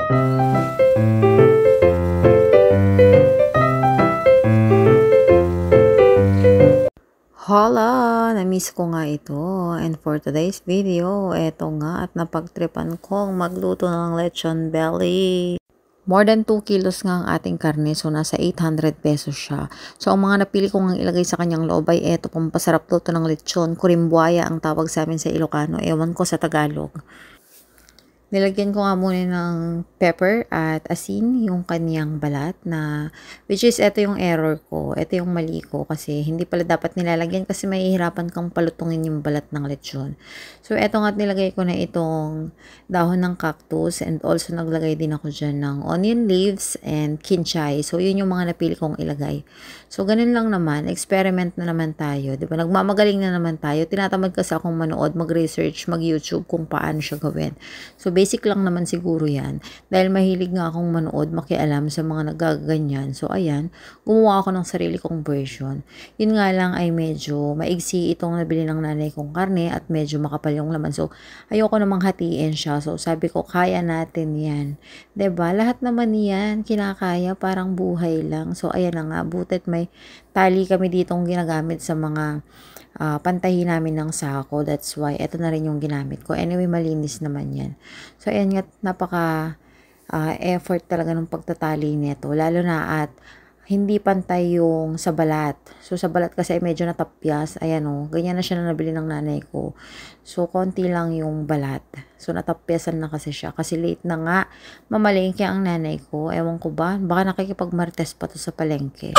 Hala! Na-miss ko nga ito. And for today's video, eto nga at napagtripan kong magluto ng lechon belly. More than 2 kilos nga ang ating karne, so nasa 800 pesos siya. So ang mga napili ko nga ilagay sa kanyang loob ay eto, pampasarap luto ng lechon. Kurimbuaya ang tawag sa amin sa Ilocano. Ewan ko sa Tagalog. Nilagyan ko nga muna ng pepper at asin yung kanyang balat na, which is ito yung error ko, ito yung mali ko kasi hindi pala dapat nilalagyan kasi mahihirapan kang palutungin yung balat ng lechon. So eto nga nilagay ko na itong dahon ng cactus and also naglagay din ako dyan ng onion leaves and kinchay. So yun yung mga napili kong ilagay. So ganun lang naman, experiment na naman tayo, di ba? Nagmamagaling na naman tayo, tinatamad kasi akong manood, mag-research, mag-YouTube kung paano siya gawin. So basic lang naman siguro yan. Dahil mahilig nga akong manood, makialam sa mga nagaganyan. So ayan, gumawa ako ng sarili kong version. Yun nga lang ay medyo maigsi itong nabili ng nanay kong karne at medyo makapal yung laman. So ayoko namang hatiin siya. So sabi ko, kaya natin yan. 'Di ba? Lahat naman yan, kinakaya, parang buhay lang. So ayan na nga, butit may tali kami ditong ginagamit sa mga pantahi namin ng sako. That's why, ito na rin yung ginamit ko. Anyway, malinis naman yan. So, ayan nga, napaka effort talaga ng pagtatali nito. Lalo na at hindi pantay yung sa balat. So, sa balat kasi ay medyo natapyas. Ayan o, ganyan na siya na nabili ng nanay ko. So, konti lang yung balat. So, natapyasan na kasi siya. Kasi late na nga, mamalengke ang nanay ko. Ewan ko ba? Baka nakikipagmartes pa to sa palengke.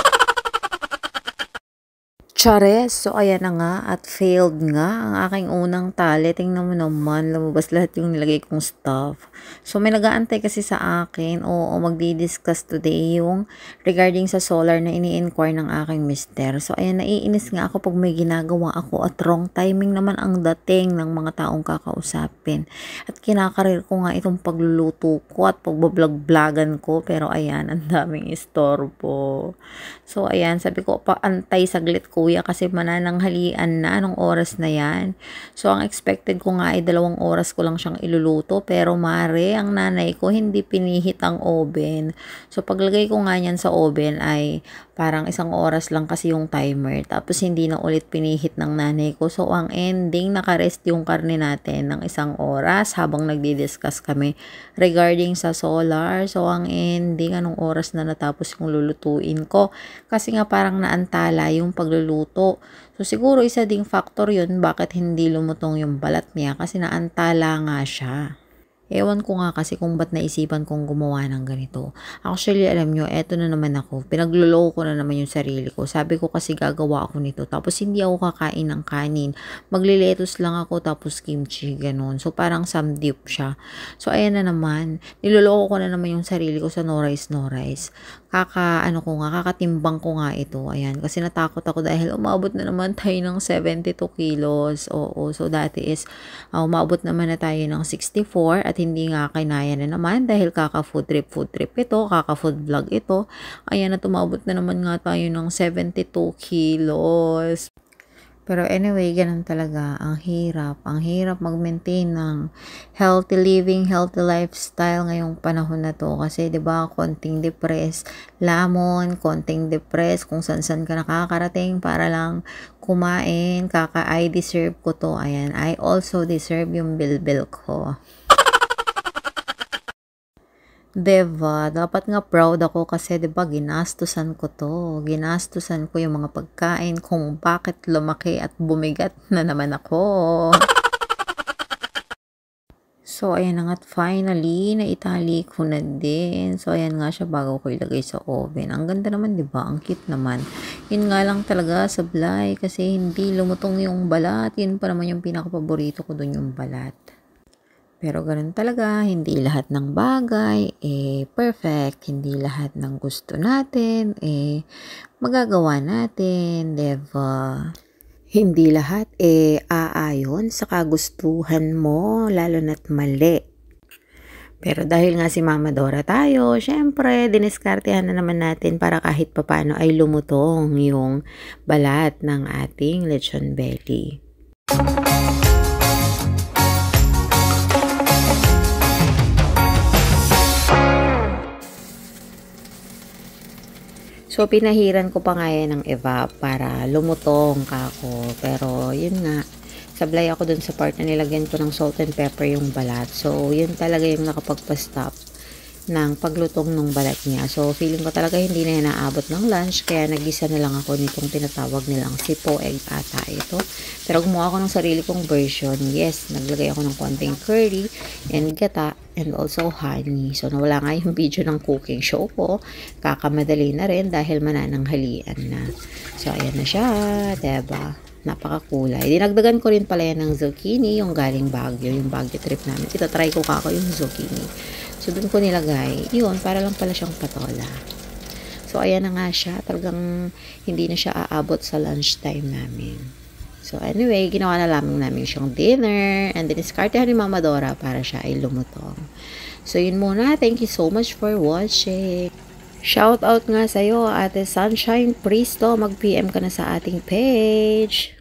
Chares! So, ayan na nga at failed nga ang aking unang tali. Tingnan mo naman, lumabas lahat yung nilagay kong stuff. So, may nag-aantay kasi sa akin. Oo, magdi-discuss today yung regarding sa solar na ini-inquire ng aking mister. So, ayan, naiinis nga ako pag may ginagawa ako at wrong timing naman ang dating ng mga taong kakausapin. At kinakarir ko nga itong pagluluto ko at pagbablog-vlogan ko. Pero, ayan, ang daming istorbo. So, ayan, sabi ko, paantay saglit kuya kasi manananghalian na anong oras na yan. So, ang expected ko nga ay 2 oras ko lang siyang iluluto. Pero, mare, ang nanay ko hindi pinihit ang oven. So, paglagay ko nga yan sa oven ay parang 1 oras lang kasi yung timer. Tapos, hindi na ulit pinihit ng nanay ko. So, ang ending, nakarest yung karne natin ng 1 oras habang nagdi-discuss kami regarding sa solar. So, ang ending, anong oras na natapos yung lulutuin ko. Kasi nga parang naantala yung pagluluto. So, siguro isa ding factor yun bakit hindi lumutong yung balat niya kasi naantala nga siya. Ewan ko nga kasi kung ba't naisipan kong gumawa ng ganito. Actually, alam nyo, eto na naman ako. Pinagluloko ko na naman yung sarili ko. Sabi ko kasi gagawa ako nito. Tapos hindi ako kakain ng kanin. Magliletos lang ako tapos kimchi, ganun. So, parang samdip siya. So, ayan na naman. Niloloko ko na naman yung sarili ko sa no rice, no rice. Kakatimbang ko nga ito. Ayan. Kasi natakot ako dahil umabot na naman tayo ng 72 kilos. Oo. So, dati is umabot naman na tayo ng 64 at hindi nga kinaya na naman dahil kaka-food trip ito, kaka-food vlog ito. Ayan na, tumabot na naman nga tayo ng 72 kilos. Pero anyway, ganun talaga. Ang hirap mag-maintain ng healthy living, healthy lifestyle ngayong panahon na to. Kasi 'di ba, konting depressed lamon, konting depressed kung saan-saan ka nakakarating para lang kumain. I deserve ko to. Ayan, I also deserve yung bilbil ko. Diba? Dapat nga proud ako kasi diba ginastusan ko to. Ginastusan ko yung mga pagkain kung bakit lumaki at bumigat na naman ako. So, ayan na nga, finally, naitali ko na din. So, ayan nga siya bago ko ilagay sa oven. Ang ganda naman, diba? Ang cute naman. Yun nga lang talaga, sablay, kasi hindi lumutong yung balat. Yun pa naman yung pinaka-paborito ko dun, yung balat. Pero ganun talaga, hindi lahat ng bagay, perfect. Hindi lahat ng gusto natin, magagawa natin, diba? Hindi lahat, aayon sa kagustuhan mo, lalo na't mali. Pero dahil nga si Mama Dora tayo, syempre, diniskartehan na naman natin para kahit papano ay lumutong yung balat ng ating lechon belly. So, pinahiran ko pa nga yan ng evap para lumutong kako. Pero, yun nga, sablay ako dun sa part na nilagyan ko ng salt and pepper yung balat. So, yun talaga yung nakapagpa-stop ng paglutong ng balat niya. So, feeling ko talaga hindi na naabot ng lunch, kaya nagisa na lang ako nitong tinatawag nilang sipo egg ata ito. Pero gumawa ako ng sarili kong version. Yes, naglagay ako ng konting curry and gata and also honey. So, nawala nga yung video ng cooking show ko. Kakamadali na rin dahil manananghalian na. So, ayan na siya, diba? Napakakulay. Dinagdagan ko rin pala yan ng zucchini, yung galing Baguio, yung Baguio trip namin. Itatry ko kako yung zucchini. So, dun ko nilagay. Yun, para lang pala siyang patola. So, ayan na nga siya. Talagang hindi na siya aabot sa lunchtime namin. So, anyway, ginawa na lamang namin siyang dinner. And then, iskartehan ni Mama Dora para siya ay lumutong. So, yun muna. Thank you so much for watching. Shout out nga sa'yo, Ate Sunshine Pristo. Mag-PM ka na sa ating page.